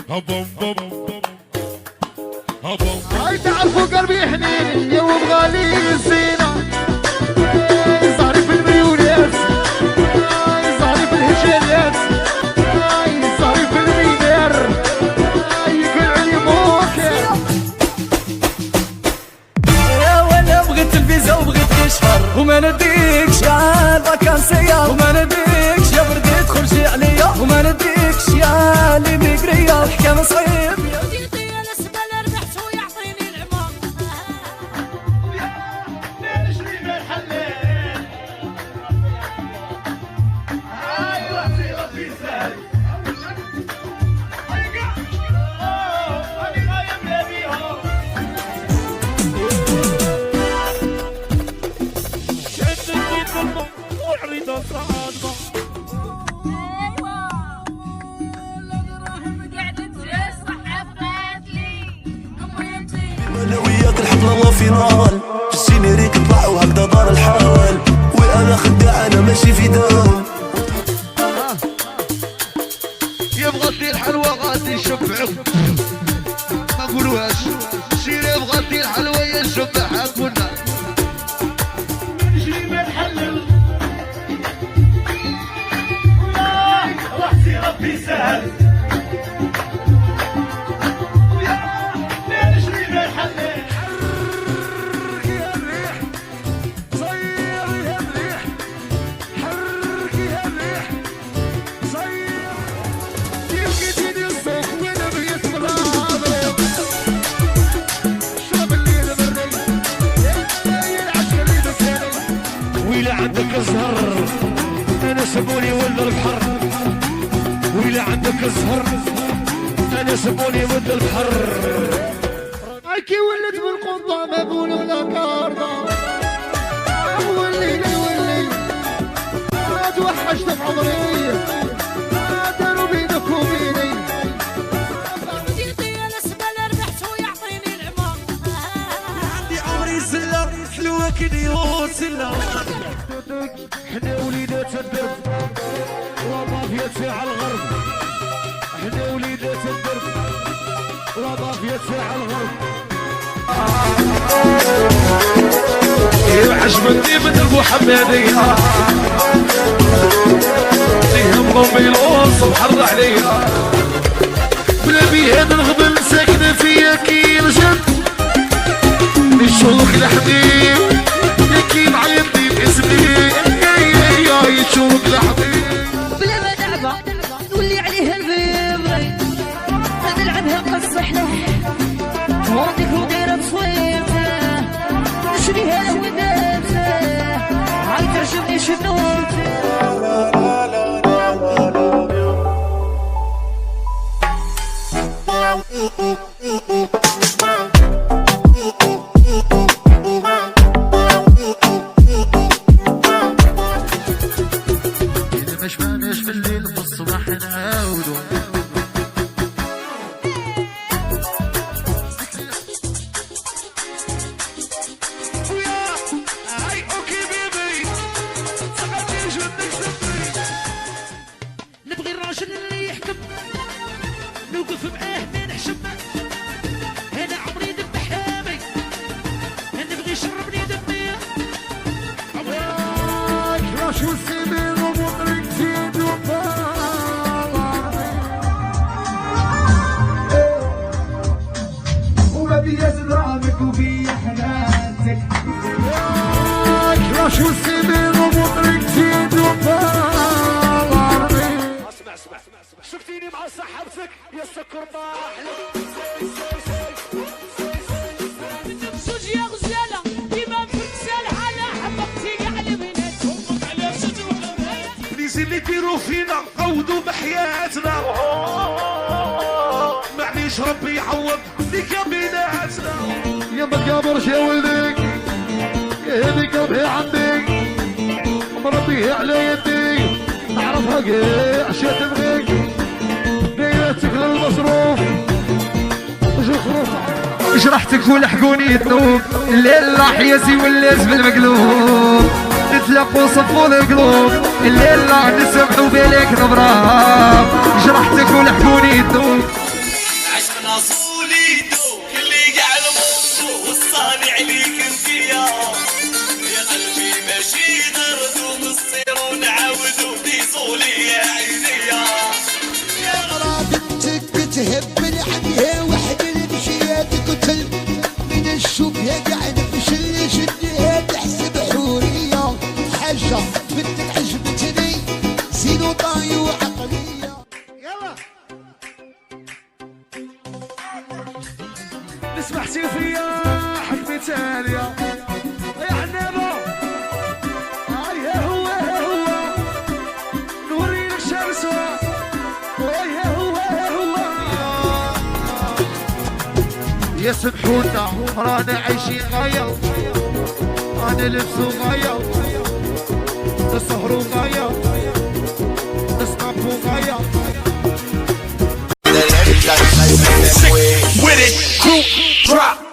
هاي تعرفوا قلبي حنين يوم غالي الزينة صاري في المليونات صاري في الهجانات صاري في المينار يقول علي موكر يا وانا بغيت الفيزا وبغيت نشهر وما نديكش يا الفاكانسية وما نديكش يا بردي تخرجي عليا وما نديكش يا اللي ميغرية الحكام صعيب انا وياك الحفله لا فينال السيناريك طلع وهكذا دار الحال وانا خداع انا ماشي في دام يبغى دير حلوة غادي يشبعك ما نقولوهاش سيري يبغى دير حلوة يشبعها كلنا نجري ما نحلل راسي ربي سهل عندك الزهر انا سبوني ولد البحر ويلا عندك الزهر انا سبوني ولد البحر اكي ولد بالقنطة ما بولغ لا كارضة ولي ما توحشت في عمري داروا بينك وبيني عندي عمري زلة حلوة كديوت زلة احنا وليدات الدرب ومافيا على الغرب احنا وليدات الدرب ومافيا على الغرب عجبتني من المحمدية فيهم موبيلون سبحان عليا بلا بيها نغبن ساكنة فيا كي الجد نشوف الحبيب كي معيطني باسمي يشوف الحبيب بلا ما نعبة نولي عليها البيبري نلعبها قصة حلوة هونك ودايرة تصويرته نشريها لوداته هاي تعجبني شنوته شفتيني مع صاحبتك يا سكر طاح سوج يا غزالة ديما في رسالة على حبقتي على بنات امك على شجرة بليز اللي ديروا فينا عودوا بحياتنا معليش ربي يعوض ليك بيناتنا يا مكابرش يا ولدك يا هذي قلبي عندك مربيه على يدي اعرفها قيع عشان تبغيك بيتك للمصروف وش الخروف جرحتك ولحقوني الذوب الليل راح يزي والليز بالمقلوب نتلاقوا صفوا القلوب الليل راح نسمعوا بيلك نبراب جرحتك ولحقوني الذوب راسو ليدو اللي قاع الموضوع والصانع ليك انتيا يا قلبي ماشي غردو نصيرو نعاودو ديزولي يا عينيا ترى بنتك تهبني عليها وحدة المشيات قتل من الشوف يا قاعد بشل شديها تحسب حورية حاجة بنتك عجبتني زين وطاي وعقلية. يلا نسمع سيفية حكمة تالية يا عنابة هاي هو نوري لك شمس هاي هو يا سبحونا رانا عايشين غاية انا لبسو غاية نسهرو غاية نسقفو غاية with it, group drop.